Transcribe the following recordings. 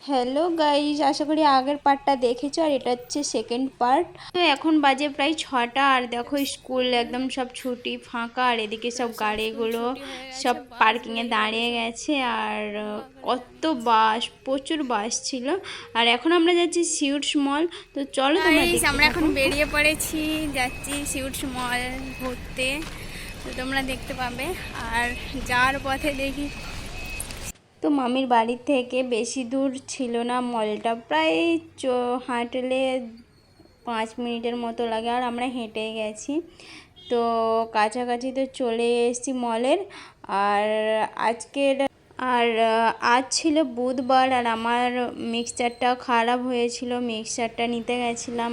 Hello guys, আশা করি আগের পার্টটা দেখেছো আর এটা হচ্ছে সেকেন্ড পার্ট। তো এখন বাজে প্রায় 6টা আর দেখো স্কুল একদম সব ছুটি ফাঁকা আর এদিকে সব গাড়িগুলো সব পার্কিংয়ে দাঁড়িয়ে গেছে আর কত বাস, প্রচুর বাস ছিল। আর এখন আমরা যাচ্ছি সিউটস মল। তো চলো তোমরা দেখতে থাকো। আমরা এখন বেরিয়ে পড়েছি, যাচ্ছি সিউটস মল ঘুরতে। তো তোমরা দেখতে পাবে। আর যাওয়ার পথে দেখি তো মামির বাড়ি থেকে বেশি দূর ছিল না মলটা, প্রায় হাঁটলে 5 মিনিটের মতো লাগে আর আমরা হেঁটে গেছি। তো কাছাকাছি তো চলে এসেছি মলের। আর আজ ছিল বুধবার আর আমার মিক্সচারটা খারাপ হয়েছিল, মিক্সচারটা নিতে গেছিলাম।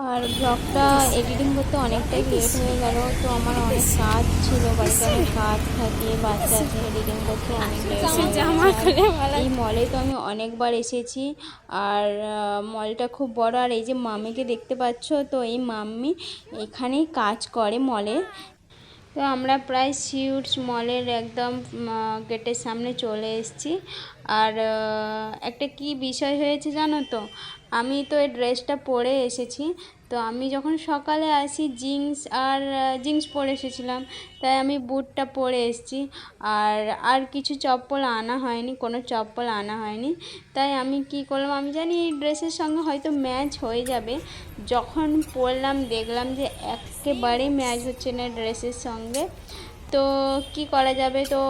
আর ব্লগটা এডিটিং করতে অনেকটাই লেট হয়ে গেল। তো আমার অনেক কাজ ছিল, বাড়িতে অনেক কাজ থাকে, বাচ্চা আছে, এডিটিং করতে অনেক লেট হয়ে গেছে। এই মলে তো আমি অনেকবার এসেছি আর মলটা খুব বড়। আর এই যে মাম্মিকে দেখতে পাচ্ছ, তো এই মাম্মি এখানেই কাজ করে মলে। তো আমরা প্রায় সিউটস মলের একদম গেটের সামনে চলে এসেছি। আর একটা কি বিষয় হয়েছে জানো তো, আমি তো এই ড্রেসটা পরে এসেছি। তো আমি যখন সকালে আসি জিন্স পরে এসেছিলাম, তাই আমি বুটটা পরে এসেছি। আর কিছু চপ্পল আনা হয়নি, কোনো চপ্পল আনা হয়নি। তাই আমি কি করলাম, আমি জানি এই ড্রেসের সঙ্গে হয়তো ম্যাচ হয়ে যাবে। যখন পরলাম দেখলাম যে একেবারেই ম্যাচ হচ্ছে না ড্রেসের সঙ্গে। তো কি করা যাবে, তো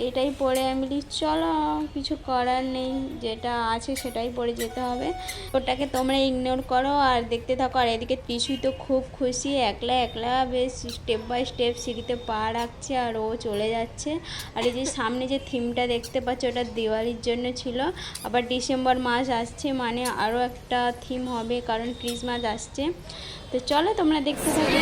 এটাই পরে আমি বলি চলো কিছু করার নেই, যেটা আছে সেটাই পরে যেতে হবে। ওটাকে তোমরা ইগনোর করো আর দেখতে থাকো। আর এদিকে ত্রিশুই তো খুব খুশি, একলা একলা বেশ স্টেপ বাই স্টেপ সিঁড়িতে পা রাখছে আর ও চলে যাচ্ছে। আর এই যে সামনে যে থিমটা দেখতে পাচ্ছ, ওটা দিওয়ালির জন্য ছিল। আবার ডিসেম্বর মাস আসছে, মানে আরও একটা থিম হবে, কারণ ক্রিসমাস আসছে। তো চলো তোমরা দেখতে থাকো।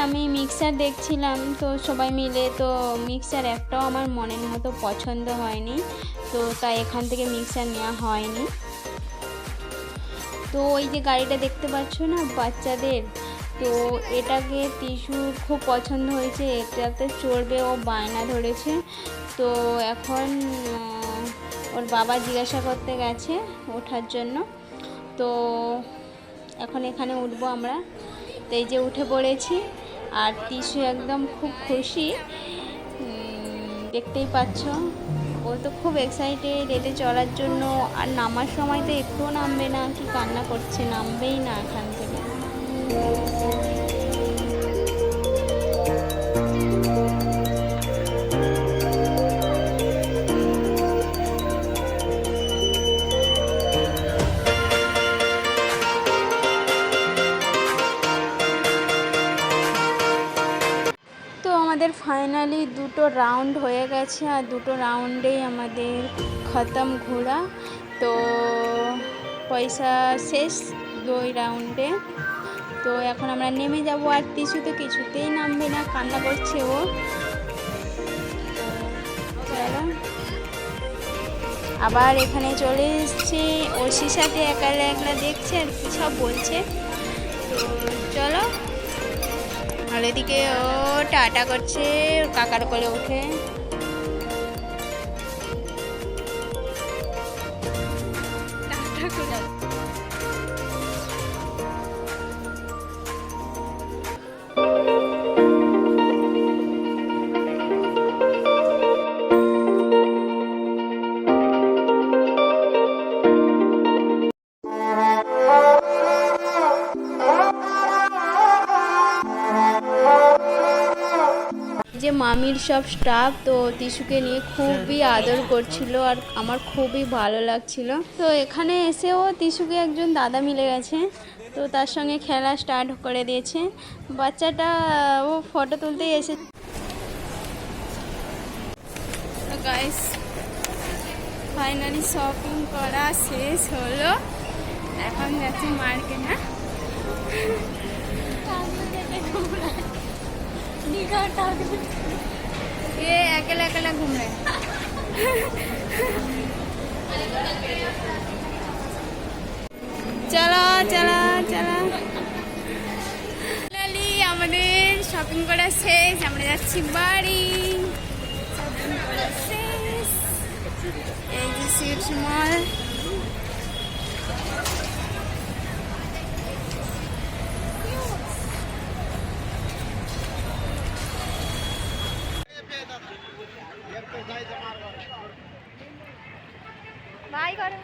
আমি মিক্সার দেখছিলাম তো সবাই মিলে, তো মিক্সার একটাও আমার মনের মতো পছন্দ হয়নি, তো তাই এখান থেকে মিক্সার নেওয়া হয়নি। তো ওই যে গাড়িটা দেখতে পাচ্ছ না বাচ্চাদের, তো এটাকে ত্রিশুর খুব পছন্দ হয়েছে, এটাতে চড়বে, ও বায়না ধরেছে। তো এখন ওর বাবা জিজ্ঞাসা করতে গেছে ওঠার জন্য। তো এখন এখানে উঠবো আমরা। তো এই যে উঠে পড়েছি আর ত্রিশু একদম খুব খুশি, দেখতেই পাচ্ছ। ও তো খুব এক্সাইটেড এতে চড়ার জন্য। আর নামার সময় তো একটুও নামবে না, কি কান্না করছে, নামবেই না এখান থেকে। আমাদের ফাইনালি 2টো রাউন্ড হয়ে গেছে আর 2টো রাউন্ডেই আমাদের খতম ঘোরা। তো পয়সা শেষ 2 রাউন্ডে। তো এখন আমরা নেমে যাব আর ত্রিশু তো কিছুতেই নামবে না, কান্না করছে ও। চলো আবার এখানে চলে এসেছি, ওর সাথে একলা একলা দেখছে আর কি সব বলছে। তো চলো আর এদিকে ও টাটা করছে কাকার কোলে উঠে। টাটা করে। যে মামির সব স্টাফ তো টিশুকে নিয়ে খুবই আদর করছিল আর আমার খুবই ভালো লাগছিল। তো এখানে এসেও টিশুকে একজন দাদা মিলে গেছে, তো তার সঙ্গে খেলা স্টার্ট করে দিয়েছে। বাচ্চাটা ও ফটো তুলতেই এসে। তো গাইস ফাইনালি শপিং করা শেষ হলো, এখন যাচ্ছি মার্কেট। না ये अकेला अकेला घूम रहे हैं। চলো চলো চলো, ফাইনালি আমাদের শপিং করা শেষ, আমরা যাচ্ছি বাড়ি। শপিং করা শেষ, এই যে সিউট মল। বাই করো।